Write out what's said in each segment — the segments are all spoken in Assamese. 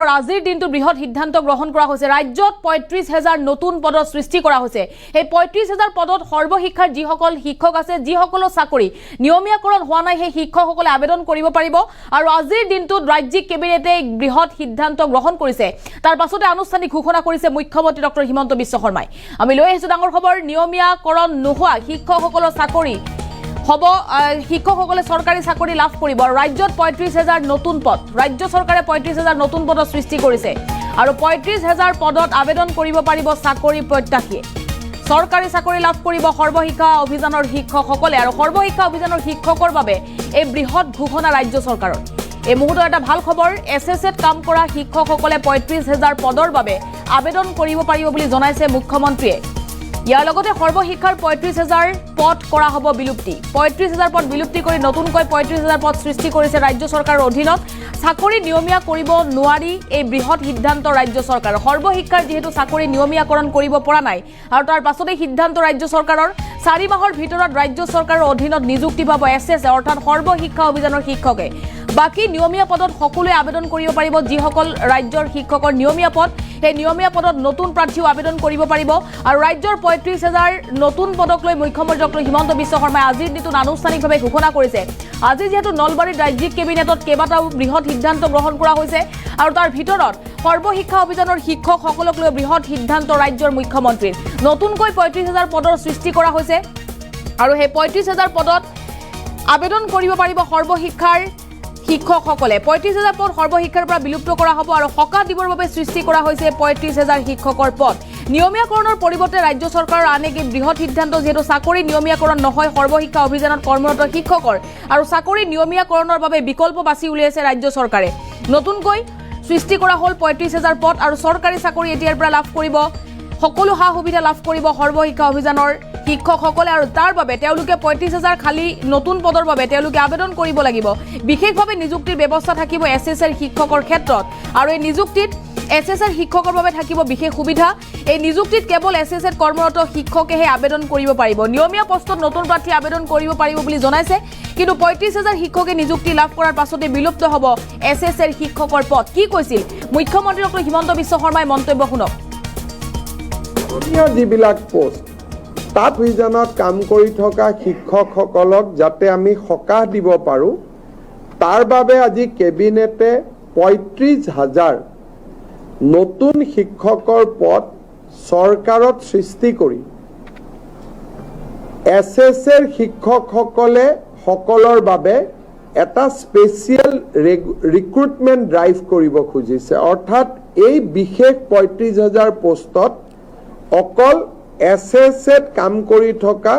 আজিৰ দিনটো বৃহৎ সিদ্ধান্ত গ্ৰহণ কৰা হৈছে। ৰাজ্যত ৩৫,০০০ নতুন পদৰ সৃষ্টি কৰা হৈছে। এই ৩৫,০০০ পদত সৰ্বশিক্ষাৰ যিসকল শিক্ষক আছে, যিসকলৰ চাকৰি নিয়মীয়াকৰণ হোৱা নাই, সেই শিক্ষকসকলে আবেদন কৰিব পাৰিব। আৰু আজিৰ দিনটোত ৰাজ্যিক কেবিনেটে বৃহৎ সিদ্ধান্ত গ্ৰহণ কৰিছে। তাৰ পাছতে আনুষ্ঠানিক ঘোষণা কৰিছে মুখ্যমন্ত্ৰী ডক্টৰ হিমন্ত বিশ্ব শৰ্মাই। আমি লৈ আহিছোঁ ডাঙৰ খবৰ, নিয়মীয়াকৰণ নোহোৱা শিক্ষকসকলৰ চাকৰি হব, শিক্ষকসকলে চৰকাৰী চাকৰি লাভ কৰিব। ৰাজ্যত ৩৫,০০০ নতুন পদ, ৰাজ্য চৰকাৰে ৩৫,০০০ নতুন পদৰ সৃষ্টি কৰিছে। আৰু ৩৫,০০০ পদত আবেদন কৰিব পাৰিব চাকৰি প্ৰত্যাশীয়ে। চৰকাৰী চাকৰি লাভ কৰিব সৰ্বশিক্ষা অভিযানৰ শিক্ষকসকলে। আৰু সৰ্বশিক্ষা অভিযানৰ শিক্ষকৰ বাবে এই বৃহৎ ঘোষণা ৰাজ্য চৰকাৰৰ। এই মুহূৰ্তত এটা ভাল খবৰ, SSAত কাম কৰা শিক্ষকসকলে ৩৫,০০০ পদৰ বাবে আবেদন কৰিব পাৰিব বুলি জনাইছে মুখ্যমন্ত্ৰীয়ে। ইয়াৰ লগতে সৰ্বশিক্ষাৰ ৩৫,০০০ পদ কৰা হ'ব বিলুপ্তি। ৩৫,০০০ পদ বিলুপ্তি কৰি নতুনকৈ ৩৫,০০০ পদ সৃষ্টি কৰিছে ৰাজ্য চৰকাৰৰ অধীনত। চাকৰি নিয়মীয়া কৰিব নোৱাৰি, এই বৃহৎ সিদ্ধান্ত ৰাজ্য চৰকাৰৰ। সৰ্বশিক্ষাৰ যিহেতু চাকৰি নিয়মীয়াকৰণ কৰিব পৰা নাই, আৰু তাৰ পাছতে সিদ্ধান্ত ৰাজ্য চৰকাৰৰ। ৪ মাহৰ ভিতৰত ৰাজ্য চৰকাৰৰ অধীনত নিযুক্তি পাব SSA, অৰ্থাৎ সৰ্বশিক্ষা অভিযানৰ শিক্ষকে। বাকী নিয়মীয়া পদত সকলোৱে আবেদন কৰিব পাৰিব। যিসকল ৰাজ্যৰ শিক্ষকৰ নিয়মীয়া পদ, সেই নিয়মীয়া পদত নতুন প্ৰাৰ্থীও আবেদন কৰিব পাৰিব। আৰু ৰাজ্যৰ ৩৫,০০০ নতুন পদক লৈ মুখ্যমন্ত্ৰী ডক্টৰ হিমন্ত বিশ্ব শৰ্মাই আজিৰ দিনটোত আনুষ্ঠানিকভাৱে ঘোষণা কৰিছে। আজি যিহেতু নলবাৰীত ৰাজ্যিক কেবিনেটত কেইবাটাও বৃহৎ সিদ্ধান্ত গ্ৰহণ কৰা হৈছে, আৰু তাৰ ভিতৰত সৰ্বশিক্ষা অভিযানৰ শিক্ষকসকলক লৈ বৃহৎ সিদ্ধান্ত ৰাজ্যৰ মুখ্যমন্ত্ৰীৰ। নতুনকৈ ৩৫,০০০ পদৰ সৃষ্টি কৰা হৈছে। আৰু সেই ৩৫,০০০ পদত আবেদন কৰিব পাৰিব সৰ্বশিক্ষাৰ শিক্ষকসকলে। ৩৫,০০০ পদ সৰ্বশিক্ষাৰ পৰা বিলুপ্ত কৰা হ'ব। আৰু সকাহ দিবৰ বাবে সৃষ্টি কৰা হৈছে ৩৫,০০০ শিক্ষকৰ পদ। নিয়মীয়াকৰণৰ পৰিৱৰ্তে ৰাজ্য চৰকাৰৰ আন এক বৃহৎ সিদ্ধান্ত, যিহেতু চাকৰি নিয়মীয়াকৰণ নহয় সৰ্বশিক্ষা অভিযানত কৰ্মৰত শিক্ষকৰ, আৰু চাকৰি নিয়মীয়াকৰণৰ বাবে বিকল্প বাছি উলিয়াইছে ৰাজ্য চৰকাৰে। নতুনকৈ সৃষ্টি কৰা হ'ল ৩৫,০০০ পদ। আৰু চৰকাৰী চাকৰি এতিয়াৰ পৰা লাভ কৰিব, সকলো সা সুবিধা লাভ কৰিব সৰ্বশিক্ষা অভিযানৰ শিক্ষকসকলে। আৰু তাৰ বাবে তেওঁলোকে ৩৫,০০০ খালী নতুন পদৰ বাবে তেওঁলোকে আবেদন কৰিব লাগিব। বিশেষভাৱে নিযুক্তিৰ ব্যৱস্থা থাকিব SSAৰ শিক্ষকৰ ক্ষেত্ৰত। আৰু এই নিযুক্তিত SSAৰ শিক্ষকৰ বাবে থাকিব বিশেষ সুবিধা। এই নিযুক্তিত কেৱল SSAত কৰ্মৰত শিক্ষকেহে আবেদন কৰিব পাৰিব। নিয়মীয়া পষ্টত নতুন প্ৰাৰ্থী আবেদন কৰিব পাৰিব বুলি জনাইছে। কিন্তু ৩৫,০০০ শিক্ষকে নিযুক্তি লাভ কৰাৰ পাছতে বিলুপ্ত হ'ব SSAৰ শিক্ষকৰ পদ। কি কৈছিল মুখ্যমন্ত্ৰী ডক্টৰ হিমন্ত বিশ্ব শৰ্মাই? মন্তব্য শুনক। যিবিলাক পোষ্ট তাত অভিযানত কাম কৰি থকা শিক্ষকসকলক যাতে আমি সকাহ দিব পাৰোঁ, তাৰ বাবে আজি কেবিনেটে ৩৫,০০০ নতুন শিক্ষকৰ পদ চৰকাৰত সৃষ্টি কৰি SSAৰ শিক্ষকসকলে সকলৰ বাবে এটা স্পেচিয়েল ৰিক্ৰুটমেণ্ট ড্ৰাইভ কৰিব খুজিছে। অৰ্থাৎ এই বিশেষ ৩৫,০০০ পোষ্টত অকল SSAত কাম কৰি থকা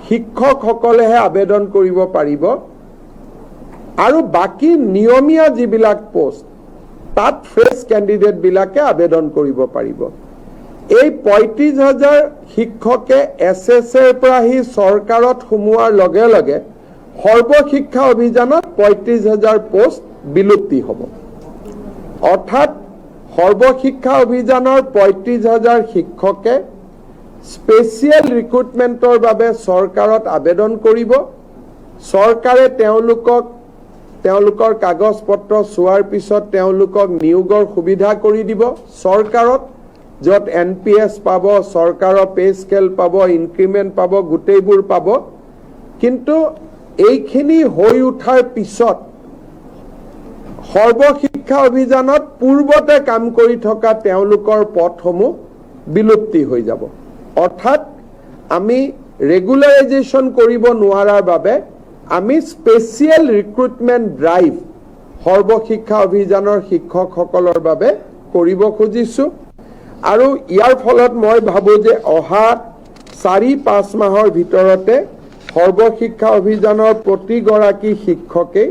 শিক্ষকসকলেহে আবেদন কৰিব পাৰিব। আৰু বাকী নিয়মীয়া যিবিলাক পোষ্ট তাত ফ্ৰেছ কেণ্ডিডেটবিলাকে আবেদন কৰিব পাৰিব। এই ৩৫,০০০ শিক্ষকে SSAৰ পৰা আহি চৰকাৰত সোমোৱাৰ লগে লগে সৰ্বশিক্ষা অভিযানত ৩৫,০০০ পোষ্ট বিলুপ্তি হ'ব। অৰ্থাৎ সৰ্বশিক্ষা অভিযানৰ ৩৫,০০০ শিক্ষকে স্পেচিয়েল ৰিক্ৰুটমেণ্টৰ বাবে চৰকাৰত আবেদন কৰিব। চৰকাৰে তেওঁলোকৰ কাগজ পত্ৰ চোৱাৰ পিছত তেওঁলোকক নিয়োগৰ সুবিধা কৰি দিব চৰকাৰত, য'ত NPS পাব, চৰকাৰৰ পে স্কেল পাব, ইনক্ৰিমেণ্ট পাব, গোটেইবোৰ পাব। কিন্তু এইখিনি হৈ উঠাৰ পিছত সৰ্বশিক্ষা অভিযানত পূৰ্বতে কাম কৰি থকা তেওঁলোকৰ পদসমূহ বিলুপ্তি হৈ যাব। অৰ্থাৎ আমি ৰেগুলাৰাইজেশ্যন কৰিব নোৱাৰাৰ বাবে আমি স্পেচিয়েল ৰিক্ৰুটমেণ্ট ড্ৰাইভ সৰ্বশিক্ষা অভিযানৰ শিক্ষকসকলৰ বাবে কৰিব খুজিছোঁ। আৰু ইয়াৰ ফলত মই ভাবোঁ যে অহা ৪-৫ মাহৰ ভিতৰতে সৰ্বশিক্ষা অভিযানৰ প্ৰতিগৰাকী শিক্ষকেই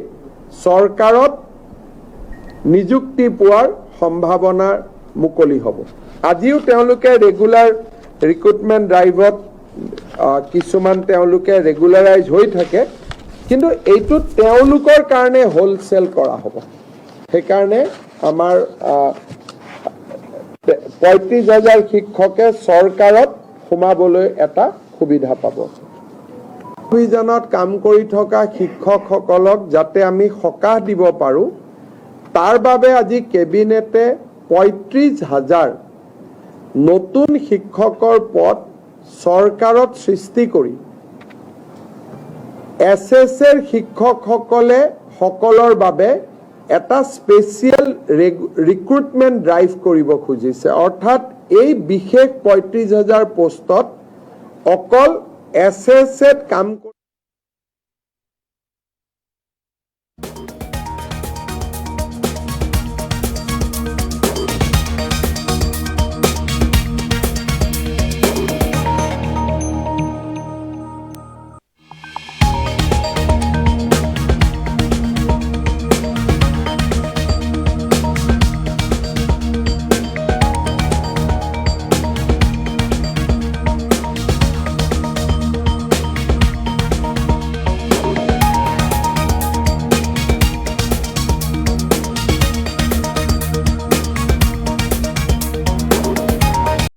চৰকাৰত নিযুক্তি পোৱাৰ সম্ভাৱনা মুকলি হ'ব। আজিও তেওঁলোকে ৰেগুলাৰ ৰিক্ৰুটমেণ্ট ড্ৰাইভত কিছুমান তেওঁলোকে ৰেগুলাৰাইজ হৈ থাকে, কিন্তু এইটোত তেওঁলোকৰ কাৰণে হোলচেল কৰা হ'ব। সেইকাৰণে আমাৰ ৩৫,০০০ শিক্ষকে চৰকাৰত সোমাবলৈ এটা সুবিধা পাব। অভিযানত কাম কৰি থকা শিক্ষকসকলক যাতে আমি সকাহ দিব পাৰোঁ, তাৰ বাবে আজি কেবিনেটে ৩৫,০০০ নতুন শিক্ষকৰ পদ চৰকাৰত সৃষ্টি কৰি SSৰ শিক্ষকসকলে সকলৰ বাবে এটা স্পেচিয়েল ৰিক্ৰুটমেণ্ট ড্ৰাইভ কৰিব খুজিছে। অৰ্থাৎ এই বিশেষ ৩৫,০০০ পোষ্টত অকল SSত কাম